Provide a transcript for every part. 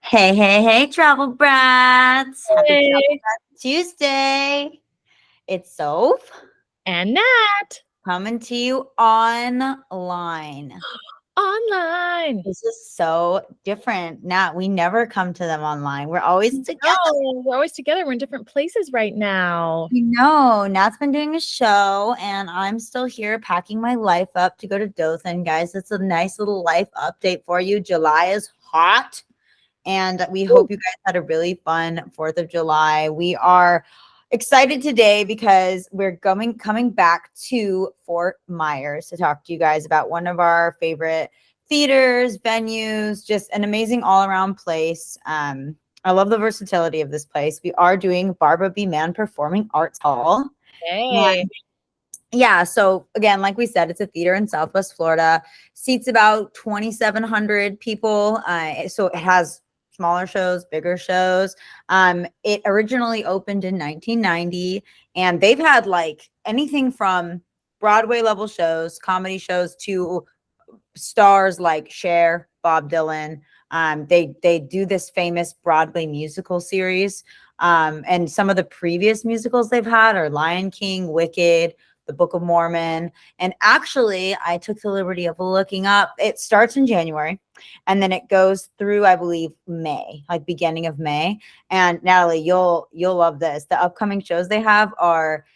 Hey, hey, hey, Travel Brats. Happy Travel Hey, Brats Tuesday. It's Soph and Nat coming to you online. online. This is so different. Nat, we never come to them online. We're always together. No, we're always together. We're in different places right now. You know, Nat's been doing a show, and I'm still here packing my life up to go to Dothan, guys. It's a nice little life update for you. July is hot. And we hope you guys had a really fun 4th of July. We are excited today because we're coming back to Fort Myers to talk to you guys about one of our favorite theaters, venues, just an amazing all-around place. I love the versatility of this place. We are doing Barbara B. Mann Performing Arts Hall. Hey, Yeah, so again, like we said, it's a theater in Southwest Florida. Seats about 2,700 people. So it has smaller shows, bigger shows. It originally opened in 1990, and they've had like anything from Broadway level shows, comedy shows, to stars like Cher, Bob Dylan. They do this famous Broadway musical series. And some of the previous musicals they've had are Lion King, Wicked, the Book of Mormon. And actually, I took the liberty of looking up. It starts in January and then it goes through, I believe, May, like beginning of May. And Natalie, you'll love this. The upcoming shows they have are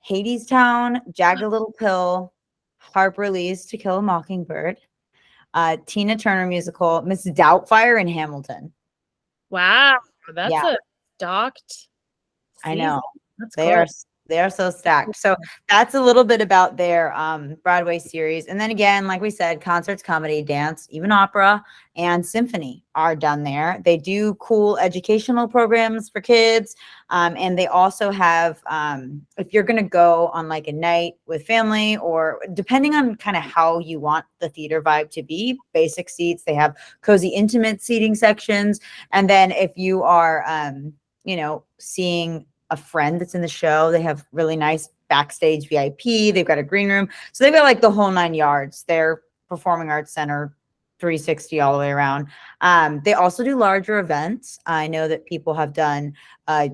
Hadestown, Jagged Little Pill, Harper Lee's To Kill a Mockingbird, Tina Turner musical, Miss Doubtfire in Hamilton. wow, that's Yeah, a stocked I season. know. That's They cool. are they are so stacked. So that's a little bit about their Broadway series. And then again, like we said, concerts, comedy, dance, even opera and symphony are done there. They do cool educational programs for kids. And they also have, if you're going to go on like a night with family, or depending on kind of how you want the theater vibe to be, basic seats, they have cozy, intimate seating sections. And then if you are, seeing a friend that's in the show, they have really nice backstage VIP. They've got a green room. So they've got like the whole 9 yards. Their performing arts center 360 all the way around. They also do larger events. I know that people have done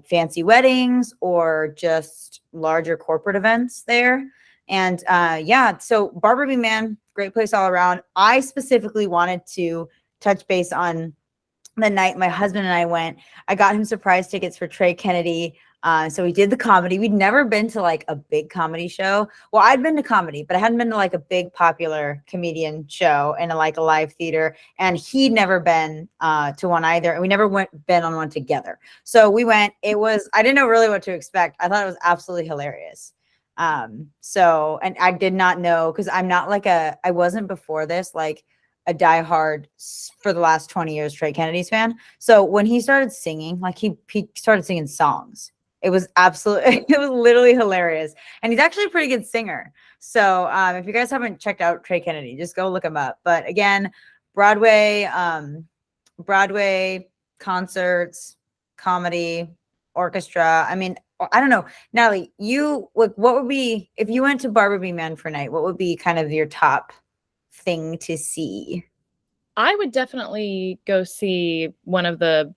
fancy weddings or just larger corporate events there. And yeah, so Barbara B. Mann, great place all around. I specifically wanted to touch base on the night my husband and I went. I got him surprise tickets for Trey Kennedy. So we did the comedy. We'd never been to like a big comedy show. Well, I'd been to comedy, but I hadn't been to like a big popular comedian show in like a live theater. And he'd never been to one either. And we never been on one together. So we went. I didn't know really what to expect. I thought it was absolutely hilarious. And I did not know, because I wasn't before this like a diehard for the last 20 years Trey Kennedy's fan. So when he started singing, like he started singing songs. It was absolutely, it was literally hilarious. And he's actually a pretty good singer. So if you guys haven't checked out Trey Kennedy, just go look him up. But again, Broadway concerts, comedy, orchestra. I mean, I don't know. Natalie, what would be, if you went to Barbara B. Mann for night, what would be kind of your top thing to see? I would definitely go see one of the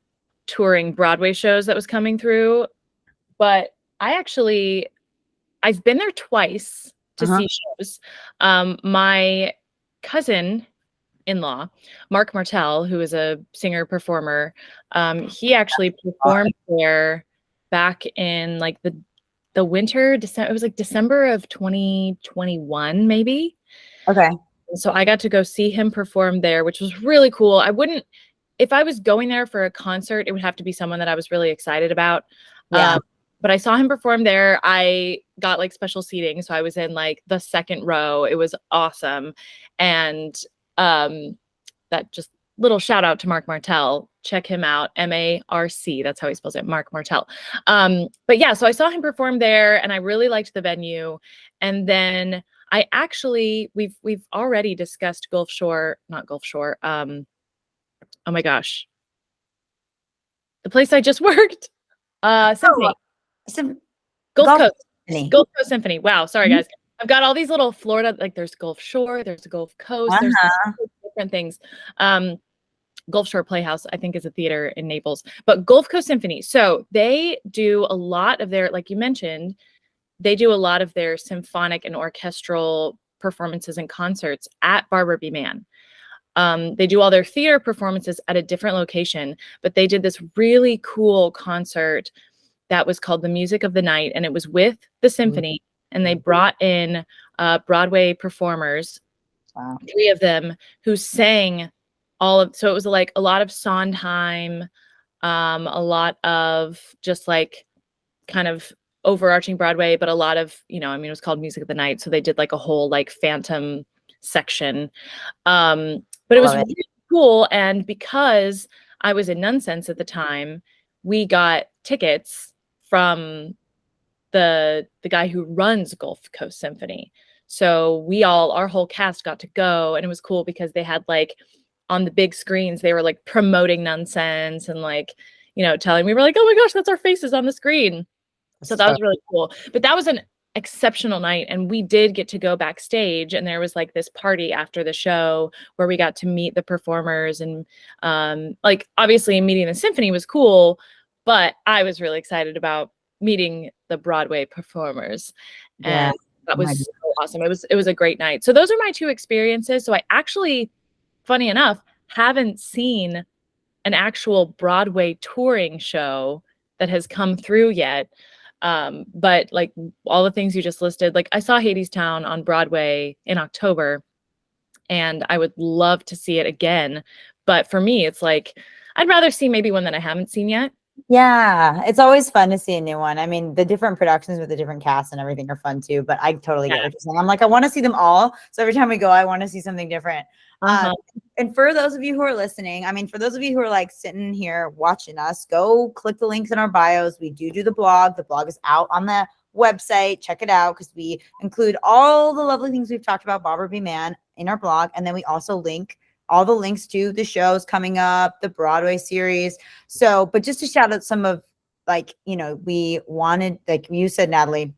touring Broadway shows that was coming through. But I've been there twice to Uh-huh. see shows. My cousin-in-law, Mark Martell, who is a singer performer, he actually performed there back in like the winter, December. It was like December of 2021, maybe. Okay. So I got to go see him perform there, which was really cool. If I was going there for a concert, it would have to be someone that I was really excited about. Yeah. But I saw him perform there. I got like special seating, so I was in like the second row. It was awesome. And that just little shout out to Mark Martell. Check him out. MARC. That's how he spells it. Mark Martell. But yeah, so I saw him perform there and I really liked the venue. And then we've already discussed not Gulf Shore. Oh my gosh. The place I just worked. Symphony. Gulf Coast. Symphony. Gulf Coast Symphony. Wow. Sorry, Mhm. guys. I've got all these little Florida, like there's Gulf Shore, there's the Gulf Coast, there's different things. Gulf Shore Playhouse, I think, is a theater in Naples, but Gulf Coast Symphony. So they do a lot of their, like you mentioned, they do a lot of their symphonic and orchestral performances and concerts at Barbara B. Mann. They do all their theater performances at a different location, but they did this really cool concert that was called The Music of the Night, and it was with the symphony, and they brought in Broadway performers, Wow. 3 of them, who sang all of, so it was like a lot of Sondheim, a lot of just like kind of overarching Broadway, but a lot of, you know, I mean, it was called Music of the Night, so they did like a whole like Phantom section. But it was really cool, and because I was in Nonsense at the time, we got tickets from the guy who runs Gulf Coast Symphony. So we all, our whole cast got to go, and it was cool because they had like on the big screens, they were like promoting Nonsense and like, you know, telling, we were like, oh my gosh, that's our faces on the screen. So that was really cool. But that was an exceptional night, and we did get to go backstage, and there was like this party after the show where we got to meet the performers, and like obviously meeting the symphony was cool, but I was really excited about meeting the Broadway performers. Yeah. And that was so awesome. It was a great night. So those are my 2 experiences. So I actually, funny enough, haven't seen an actual Broadway touring show that has come through yet. But like all the things you just listed, like I saw Hadestown on Broadway in October, and I would love to see it again. But for me, it's like, I'd rather see maybe one that I haven't seen yet. Yeah, it's always fun to see a new one. I mean, the different productions with the different casts and everything are fun too, but I totally get what you're saying. I'm like, I want to see them all. So every time we go, I want to see something different. And for those of you who are listening, I mean, for those of you who are like sitting here watching us, go click the links in our bios. We do the blog. The blog is out on the website. Check it out, because we include all the lovely things we've talked about Barbara B. Mann in our blog. And then we also link all the links to the shows coming up, the Broadway series. So, but just to shout out some of, like, you know, we wanted, like you said, Natalie,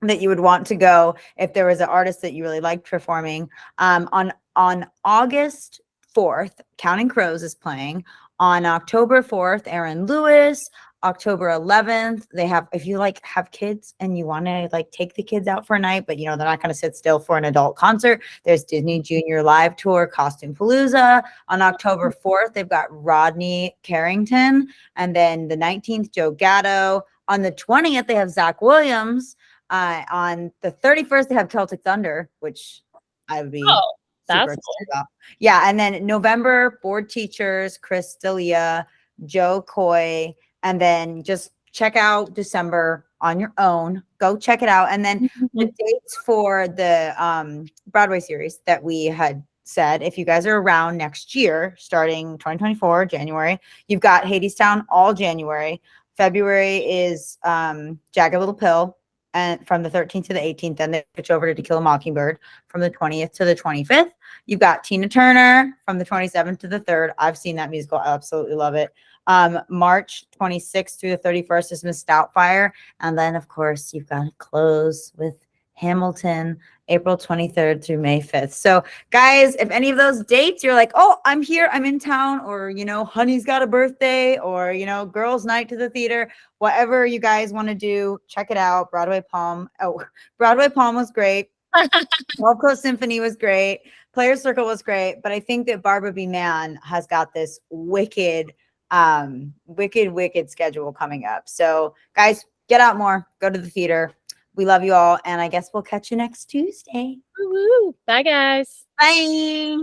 that you would want to go if there was an artist that you really liked performing. On August 4th, Counting Crows is playing. On October 4th, Aaron Lewis. October 11th, they have, if you like have kids and you want to like take the kids out for a night, but you know, they're not going to sit still for an adult concert, there's Disney Junior Live Tour, Costume Palooza. On October 4th, they've got Rodney Carrington. And then the 19th, Joe Gatto. On the 20th, they have Zach Williams. On the 31st, they have Celtic Thunder, which I would be super excited about. Yeah. And then November, Board Teachers, Chris D'Elia, Joe Coy. And then just check out December on your own. Go check it out. And then the dates for the Broadway series that we had said, if you guys are around next year, starting 2024, January, you've got Hadestown all January. February is Jagged Little Pill, and from the 13th to the 18th, then they switch over to Kill a Mockingbird from the 20th to the 25th. You've got Tina Turner from the 27th to the 3rd. I've seen that musical. I absolutely love it. March 26th through the 31st is Miss Doubtfire. And then, of course, you've got to close with Hamilton, April 23rd through May 5th. So, guys, if any of those dates you're like, oh, I'm here, I'm in town, or, you know, honey's got a birthday, or, you know, girls' night to the theater, whatever you guys want to do, check it out. Broadway Palm. Oh, Broadway Palm was great. Gulf Coast Symphony was great. Players Circle was great. But I think that Barbara B. Mann has got this wicked schedule coming up. So, guys, get out more, go to the theater. We love you all, and I guess we'll catch you next Tuesday. Woo-hoo. Bye, guys. Bye.